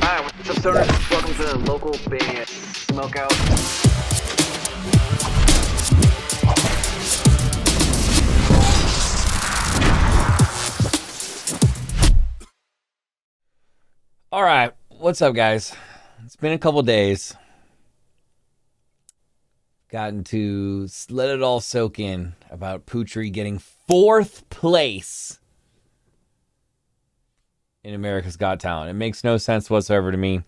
Hi, what's up, stoners? Welcome to the local band Smokeout. All right, what's up, guys? It's been a couple days. Gotten to let it all soak in about Putri getting 4th place in America's Got Talent. It makes no sense whatsoever to me.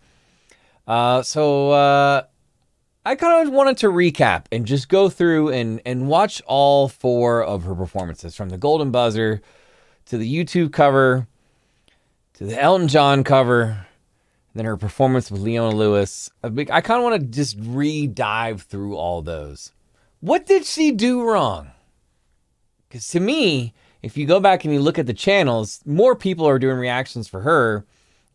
So I kind of wanted to recap and just go through and watch all 4 of her performances, from the Golden Buzzer to the YouTube cover to the Elton John cover, then her performance with Leona Lewis. I kind of want to just re-dive through all those. What did she do wrong? Because to me, if you go back and you look at the channels, more people are doing reactions for her,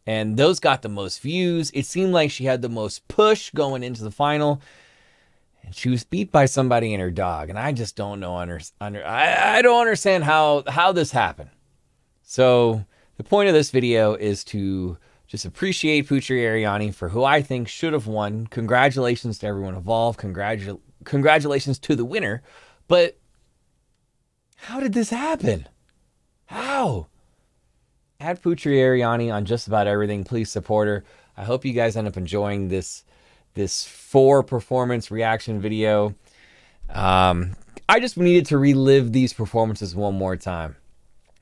and those got the most views. It seemed like she had the most push going into the final, and she was beat by somebody and her dog, and I just don't know. I don't understand how this happened. So the point of this video is to just appreciate Putri Ariani for who I think should have won. Congratulations to everyone involved. Congratulations to the winner. But how did this happen? How? Add Putri Ariani on just about everything. Please support her. I hope you guys end up enjoying this 4 performance reaction video. I just needed to relive these performances one more time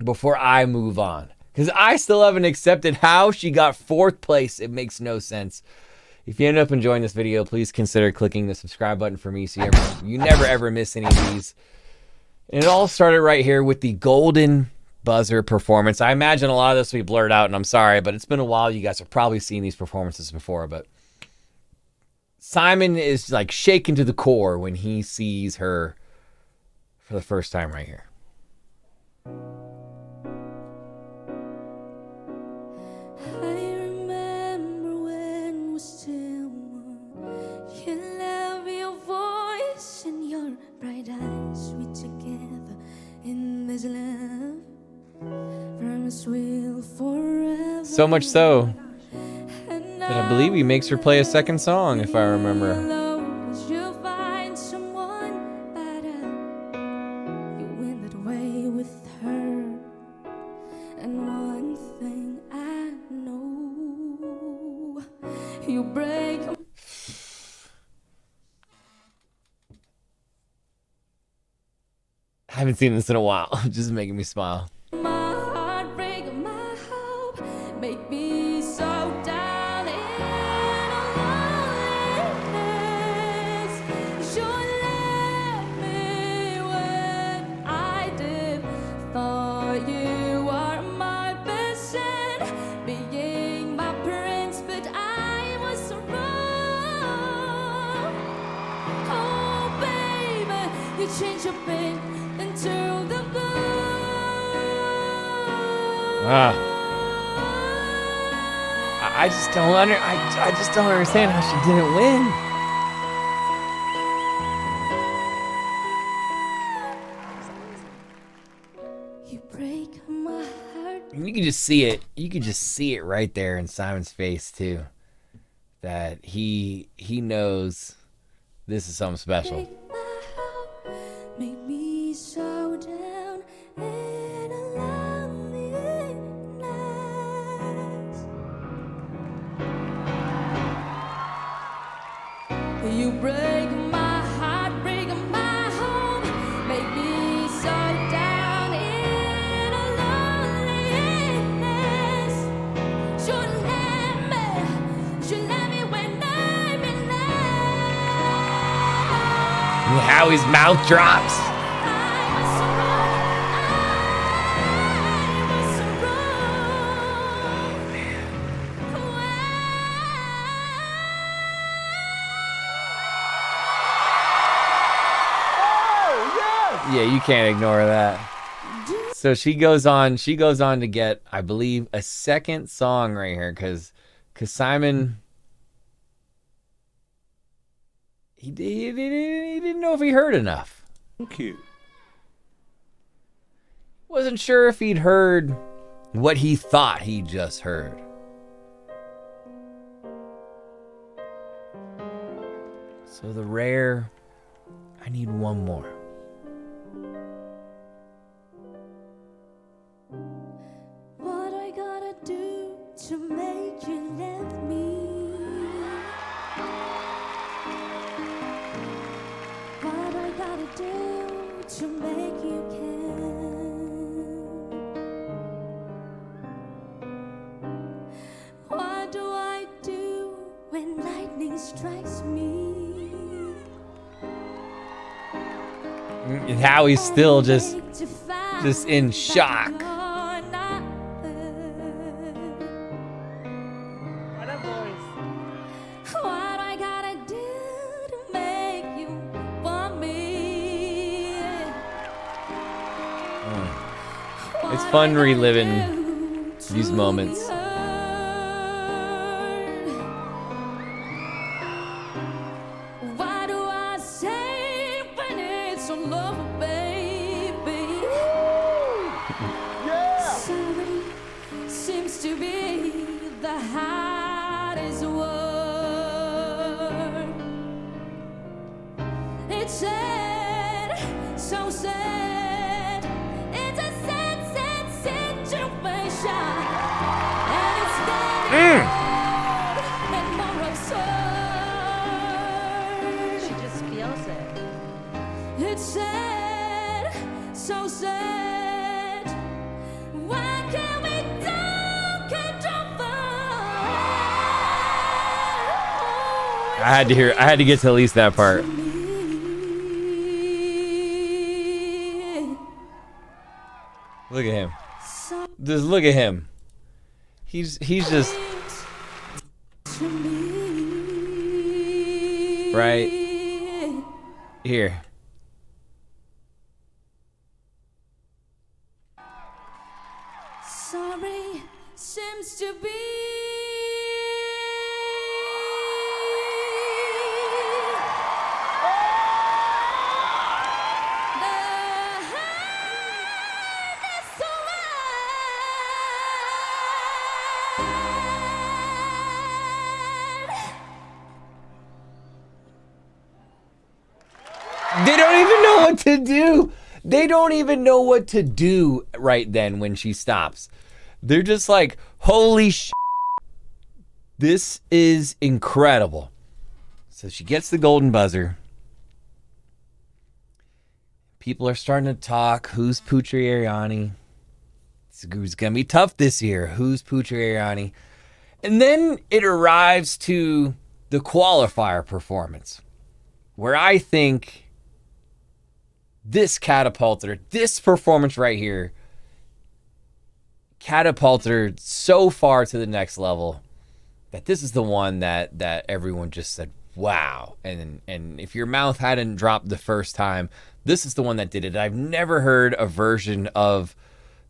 before I move on, because I still haven't accepted how she got 4th place. It makes no sense. If you end up enjoying this video, please consider clicking the subscribe button for me so you never ever miss any of these. And it all started right here with the Golden Buzzer performance. I imagine a lot of this will be blurred out, and I'm sorry, but it's been a while. You guys have probably seen these performances before, but Simon is like shaken to the core when he sees her for the first time right here. So much so that I believe he makes her play a second song, if I remember. I haven't seen this in a while. Just making me smile. I just don't understand how she didn't win. You break my heart. And you can just see it. You can just see it right there in Simon's face too. That he knows this is something special. Make me so down and you break my heart, break my home, make me so down in a loneliness. Should let me when I'm in love. How his mouth drops. Yeah, you can't ignore that. So she goes on to get, I believe, a second song right here, because Simon, he didn't know if he heard enough. Thank you. Wasn't sure if he'd heard what he thought he just heard. So the rare, I need one more. What I gotta do to make you let me? What I gotta do to make you care? What do I do when lightning strikes me? And Howie's still just in shock. What I gotta do to make you want me? It's fun reliving these moments. Why do I say when it's all over, baby? Yeah! Sorry seems to be the hardest word. It's sad, so sad. It's a sad, sad situation. And it's getting more and more absurd. She just feels it. It's sad, so sad. Why can't we talk it over? I had to get to at least that part. Look at him. Just look at him. He's just right here. Sorry seems to be They don't even know what to do. They don't even know what to do right then when she stops. They're just like, holy sh**. This is incredible. So she gets the golden buzzer. People are starting to talk. Who's Putri Ariani? It's going to be tough this year. Who's Putri Ariani? And then it arrives to the qualifier performance, where I think this catapulted her, this performance right here, catapulted her so far to the next level that this is the one that everyone just said, wow. And if your mouth hadn't dropped the first time, this is the one that did it. I've never heard a version of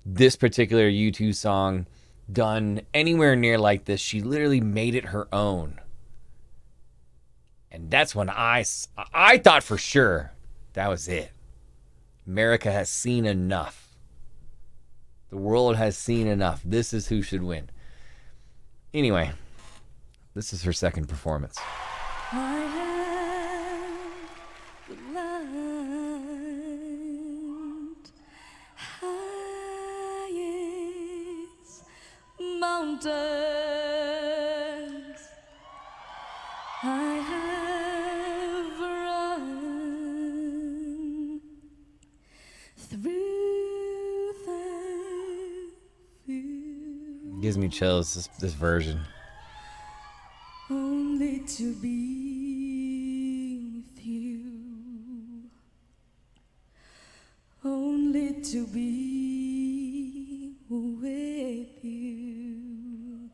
this particular U2 song done anywhere near like this. She literally made it her own. And that's when I thought for sure that was it. America has seen enough. The world has seen enough. This is who should win. Anyway, this is her second performance. I have climbed highest mountains. I have run through the field. Gives me chills, this version. Only to be with you. Only to be with you.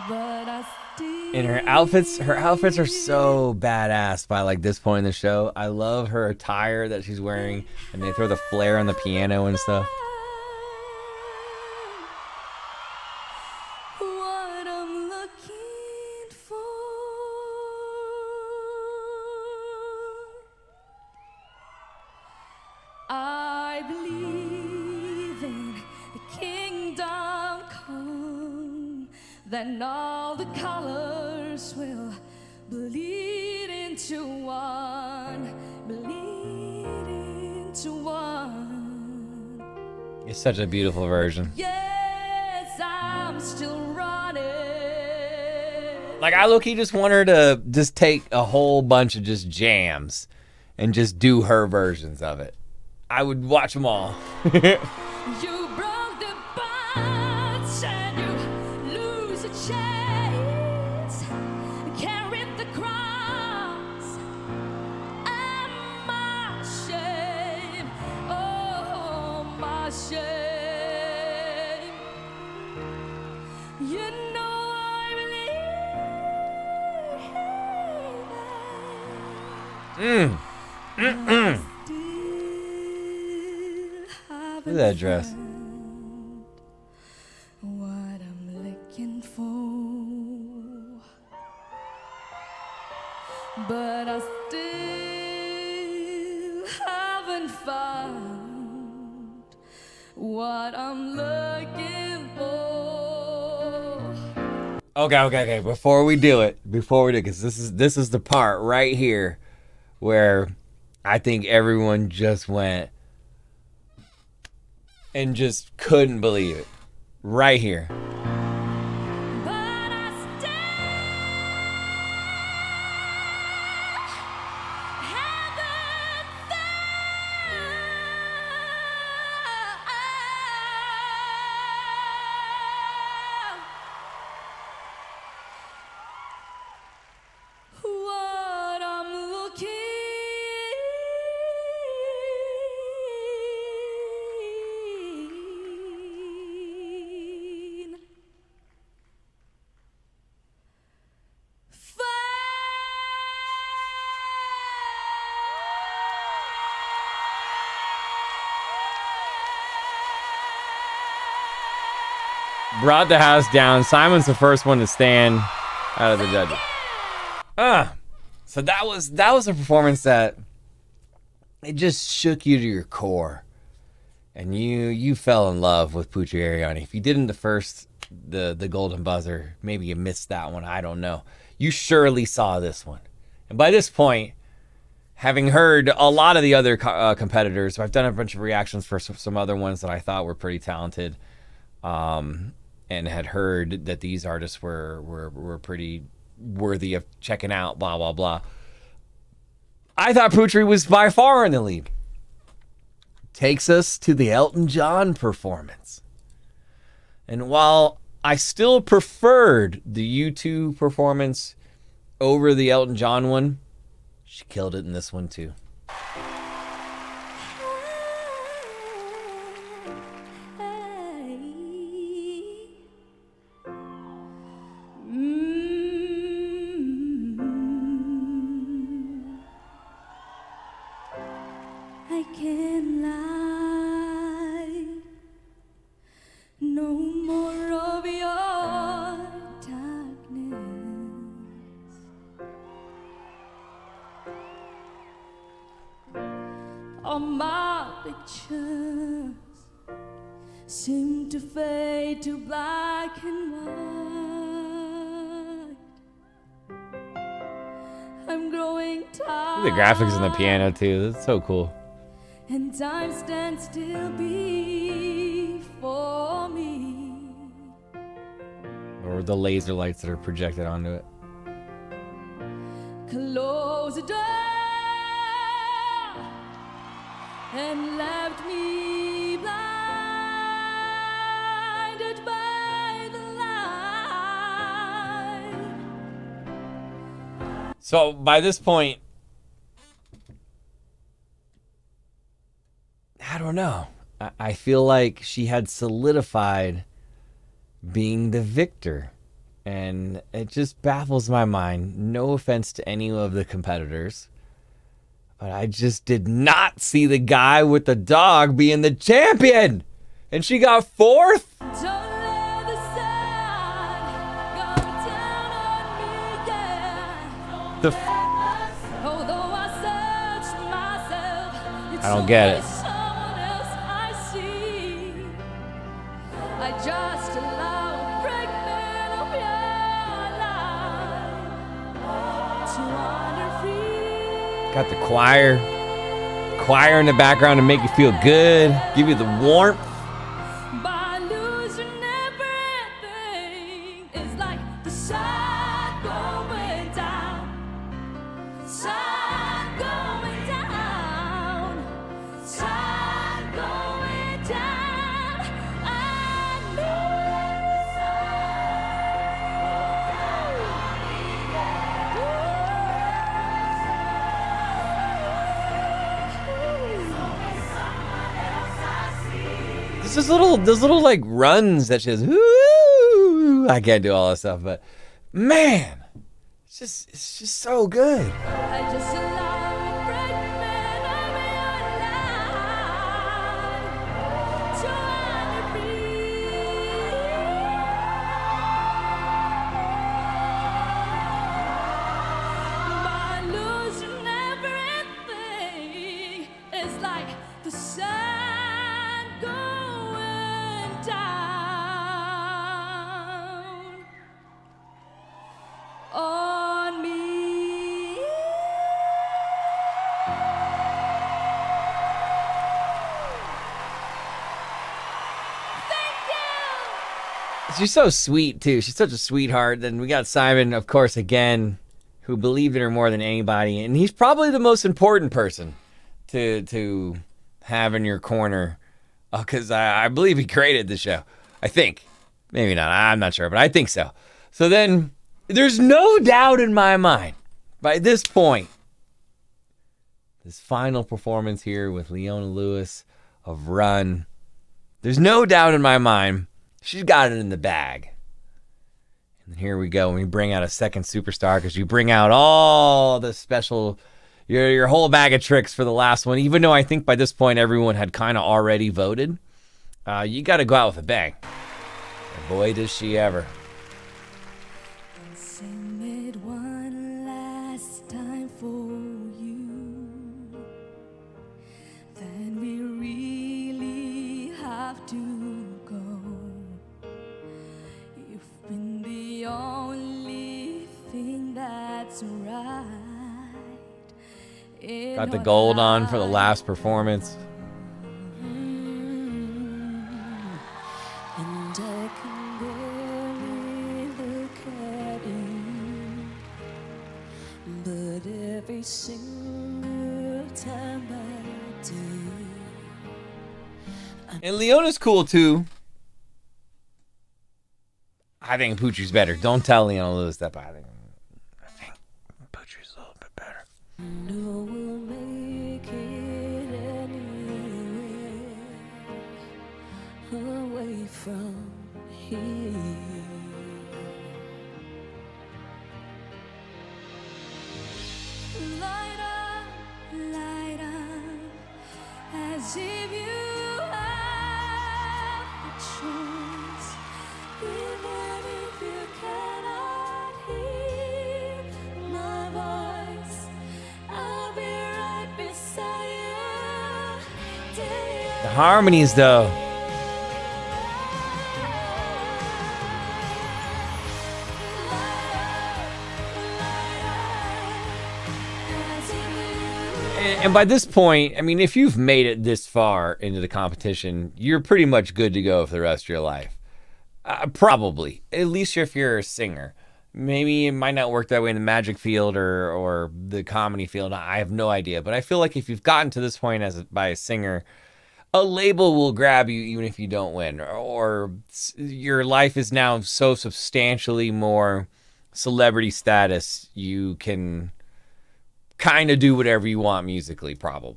But I still. And her outfits are so badass by like this point in the show. I love her attire that she's wearing, and they throw the flare on the piano and stuff. What I'm looking for. I believe in the kingdom come, then all the colors will bleed into one, bleed into one. It's such a beautiful version. Yes, I'm still running. Like, I look, he just want her to just take a whole bunch of just jams and just do her versions of it. I would watch them all. You broke the bonds and you lose the chains, carried the cross and my shame, oh my shame. You know I believe. Look at that dress. What I'm looking for, but I still haven't found what I'm looking for. Okay. Before we do it, because this is the part right here where I think everyone just went and just couldn't believe it. Right here. But I still haven't found what I'm looking Brought the house down. Simon's the first one to stand out of the judges. So that was a performance that it just shook you to your core. And you fell in love with Putri Ariani. If you didn't the golden buzzer, maybe you missed that one. I don't know. You surely saw this one. And by this point, having heard a lot of the other competitors, I've done a bunch of reactions for some other ones that I thought were pretty talented, and had heard that these artists were pretty worthy of checking out, blah, blah, blah. I thought Putri was by far in the lead. Takes us to the Elton John performance. And while I still preferred the U2 performance over the Elton John one, she killed it in this one too. I can't lie, no more of your darkness. All my pictures seem to fade to black and white. I'm growing tired. Look at the graphics on the piano too. That's so cool. And time stands still before me. Or the laser lights that are projected onto it. Close the door and left me blinded by the light. So by this point, I don't know. I feel like she had solidified being the victor. And it just baffles my mind. No offense to any of the competitors, but I just did not see the guy with the dog being the champion. And she got fourth? Don't let the sun go down on me, yeah. The Although I searched myself, it's I don't get it. always someone else I see. I just allow pregnant of your life Got the choir in the background to make you feel good, give you the warmth. By losing everything, it's like the sun going down. Sun going down. Sun going down. I know the It's those little like runs that she has. Ooh, I can't do all that stuff, but man, it's just so good. I just allow a fragment of your life to by losing everything. It's like the sun going down on me. Thank you. She's so sweet too. She's such a sweetheart. Then we got Simon, of course, again, who believed in her more than anybody, and he's probably the most important person to have in your corner, because I believe he created the show. I think, maybe not. I'm not sure, but I think so. So then, there's no doubt in my mind by this point, this final performance here with Leona Lewis of Run. There's no doubt in my mind she's got it in the bag. And here we go. We bring out a second superstar because you bring out all the special, your whole bag of tricks for the last one. Even though I think by this point everyone had kind of already voted, you got to go out with a bang. And boy, does she ever. Sing it one last time for you. Then we really have to go. You've been the only thing that's right. in Got the your gold on for the life. last performance. And I can barely look at you, but every single time I do, And Leona's cool too. I think Putri's better. Don't tell Leona Lewis that, but I think Putri's a little bit better. I know we'll make it anywhere away from here. Light up, as if you have the choice. Even if you cannot hear my voice, I'll be right beside you. Day The harmonies, though. And by this point, I mean, if you've made it this far into the competition, you're pretty much good to go for the rest of your life. Probably. At least if you're a singer. Maybe it might not work that way in the magic field or the comedy field. I have no idea. But I feel like if you've gotten to this point by a singer, a label will grab you even if you don't win. Or your life is now so substantially more celebrity status, you can kind of do whatever you want musically, probably.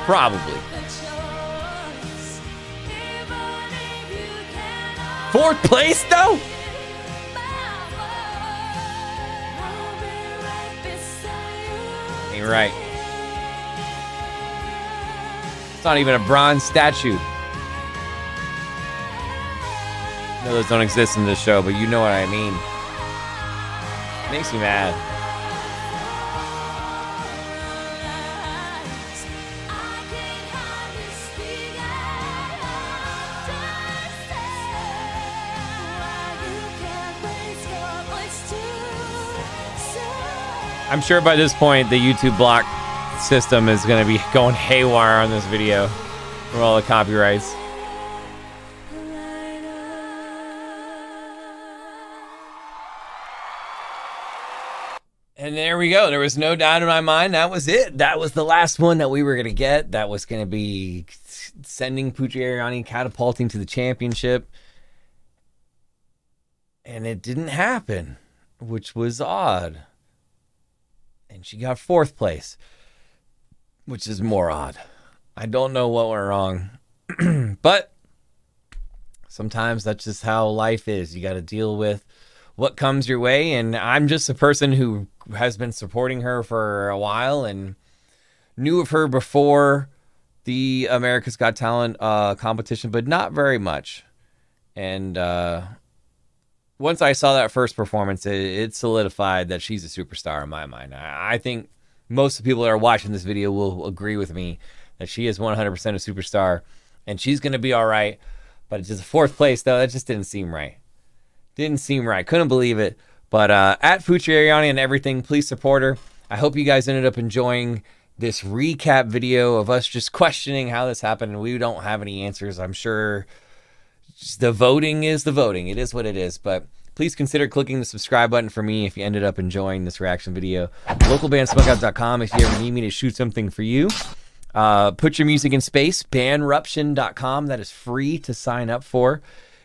Probably. Fourth place, though? Ain't right. It's not even a bronze statue. I know those don't exist in this show, but you know what I mean. Makes me mad. I'm sure by this point the YouTube block system is going to be going haywire on this video from all the copyrights. And there we go. There was no doubt in my mind. That was it. That was the last one that we were going to get. That was going to be sending Putri Ariani catapulting to the championship. And it didn't happen, which was odd. And she got 4th place, which is more odd. I don't know what went wrong. But sometimes that's just how life is. You got to deal with what comes your way. And I'm just a person who has been supporting her for a while and knew of her before the America's Got Talent competition, but not very much. And once I saw that first performance, it solidified that she's a superstar in my mind. I think most of the people that are watching this video will agree with me that she is 100% a superstar and she's going to be all right. But it's just 4th place, though. That just didn't seem right. Didn't seem right. Couldn't believe it. But at Putri Ariani and everything, please support her. I hope you guys ended up enjoying this recap video of us just questioning how this happened. And we don't have any answers. I'm sure the voting is the voting. It is what it is. But please consider clicking the subscribe button for me if you ended up enjoying this reaction video. Localbandsmokeout.com if you ever need me to shoot something for you. Put your music in space. Bandruption.com. That is free to sign up for.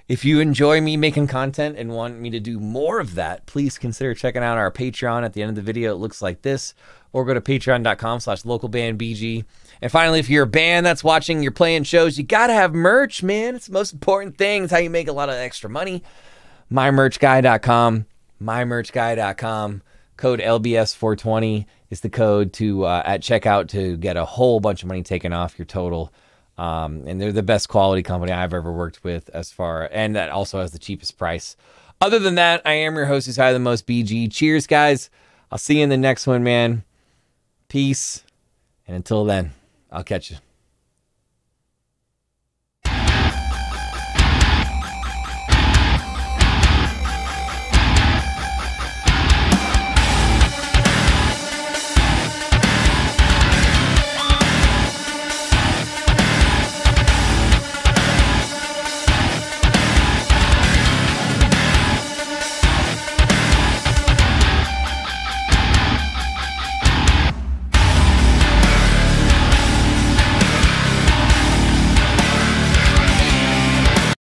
If you enjoy me making content and want me to do more of that, please consider checking out our Patreon. At the end of the video, it looks like this. Or go to patreon.com/localbandbg. And finally, if you're a band that's watching, you're playing shows, you got to have merch, man. It's the most important thing. It's how you make a lot of extra money. mymerchguy.com. mymerchguy.com. Code LBS420 is the code to at checkout to get a whole bunch of money taken off your total. And they're the best quality company I've ever worked with and that also has the cheapest price. Other than that, I am your host who's higher than most, BG. Cheers, guys. I'll see you in the next one, man. Peace. And until then, I'll catch you.